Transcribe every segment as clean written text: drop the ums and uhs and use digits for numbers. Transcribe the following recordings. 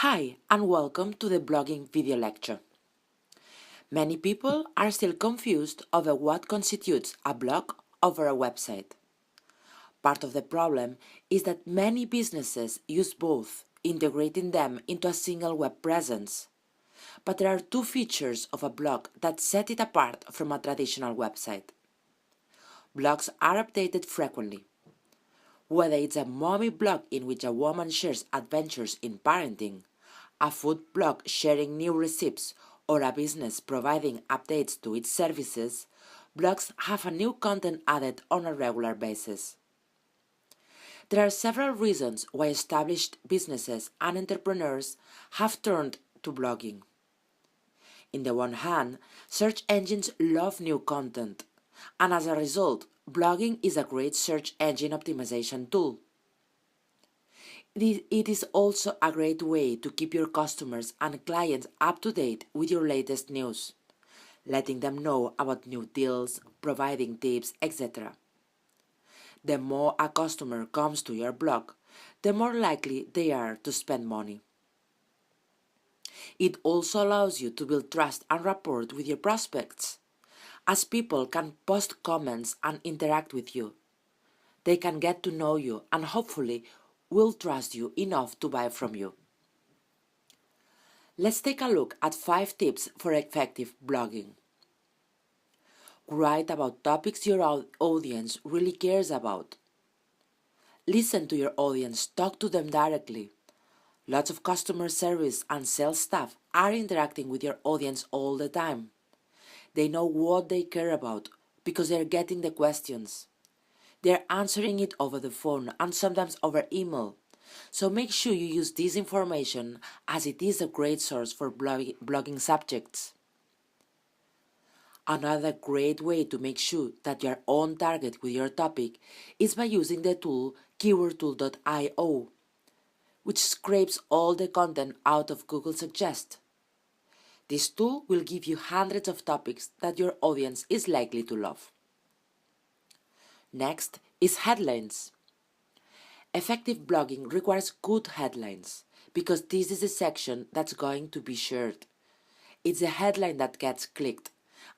Hi and welcome to the blogging video lecture. Many people are still confused over what constitutes a blog over a website. Part of the problem is that many businesses use both, integrating them into a single web presence. But there are two features of a blog that set it apart from a traditional website. Blogs are updated frequently. Whether it's a mommy blog in which a woman shares adventures in parenting, a food blog sharing new recipes, or a business providing updates to its services, blogs have a new content added on a regular basis. There are several reasons why established businesses and entrepreneurs have turned to blogging. On the one hand, search engines love new content, and as a result, blogging is a great search engine optimization tool. It is also a great way to keep your customers and clients up to date with your latest news, letting them know about new deals, providing tips, etc. The more a customer comes to your blog, the more likely they are to spend money. It also allows you to build trust and rapport with your prospects, as people can post comments and interact with you. They can get to know you and hopefully will trust you enough to buy from you. Let's take a look at 5 tips for effective blogging. Write about topics your audience really cares about. Listen to your audience, talk to them directly. Lots of customer service and sales staff are interacting with your audience all the time. They know what they care about because they're getting the questions. They're answering it over the phone and sometimes over email. So make sure you use this information as it is a great source for blogging subjects. Another great way to make sure that you are on target with your topic is by using the tool keywordtool.io, which scrapes all the content out of Google Suggest. This tool will give you hundreds of topics that your audience is likely to love. Next is headlines. Effective blogging requires good headlines because this is the section that's going to be shared. It's the headline that gets clicked,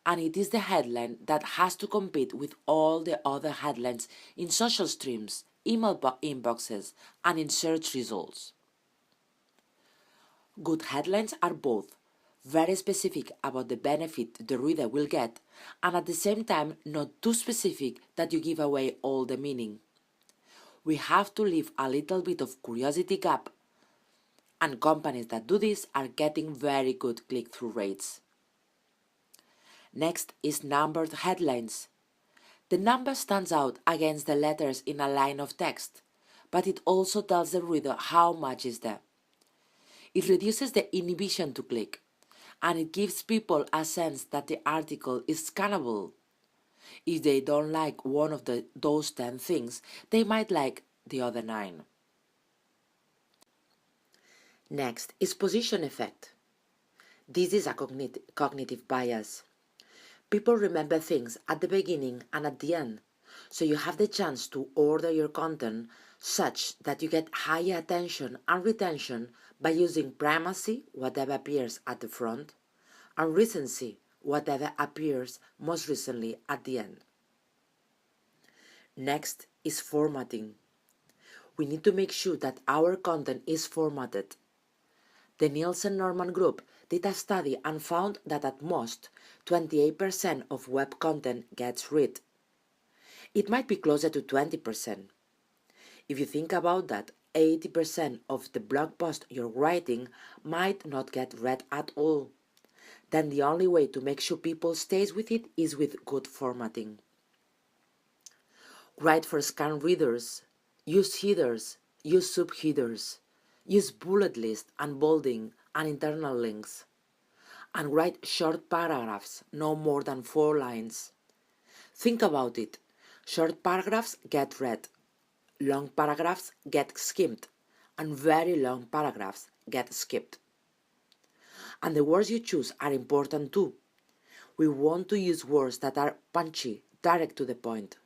and it is the headline that has to compete with all the other headlines in social streams, email inboxes, and in search results. Good headlines are both very specific about the benefit the reader will get, and at the same time not too specific that you give away all the meaning. We have to leave a little bit of curiosity gap, and companies that do this are getting very good click-through rates. Next is numbered headlines. The number stands out against the letters in a line of text, but it also tells the reader how much is there. It reduces the inhibition to click, and it gives people a sense that the article is scannable. If they don't like one of those 10 things, they might like the other 9. Next is position effect. This is a cognitive bias. People remember things at the beginning and at the end, so you have the chance to order your content such that you get higher attention and retention by using primacy, whatever appears at the front, and recency, whatever appears most recently at the end. Next is formatting. We need to make sure that our content is formatted. The Nielsen-Norman Group did a study and found that at most 28% of web content gets read. It might be closer to 20%. If you think about that, 80% of the blog post you're writing might not get read at all. Then the only way to make sure people stays with it is with good formatting. Write for scan readers, use headers, use subheaders, use bullet lists and bolding and internal links. And write short paragraphs, no more than 4 lines. Think about it. Short paragraphs get read, long paragraphs get skimmed, and very long paragraphs get skipped. And the words you choose are important too. We want to use words that are punchy, direct to the point,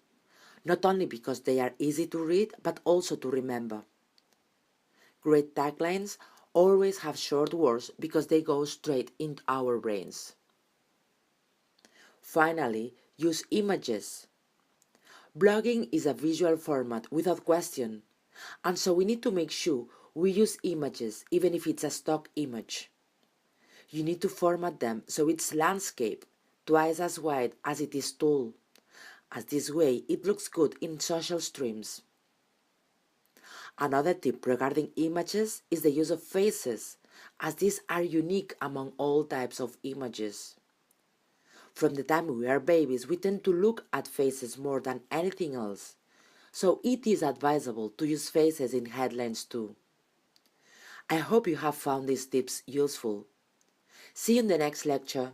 not only because they are easy to read, but also to remember. Great taglines Always have short words because they go straight into our brains. Finally, use images. Blogging is a visual format without question, and so we need to make sure we use images even if it's a stock image. You need to format them so it's landscape, twice as wide as it is tall, as this way it looks good in social streams. Another tip regarding images is the use of faces, as these are unique among all types of images. From the time we are babies, we tend to look at faces more than anything else, so it is advisable to use faces in headlines too. I hope you have found these tips useful. See you in the next lecture.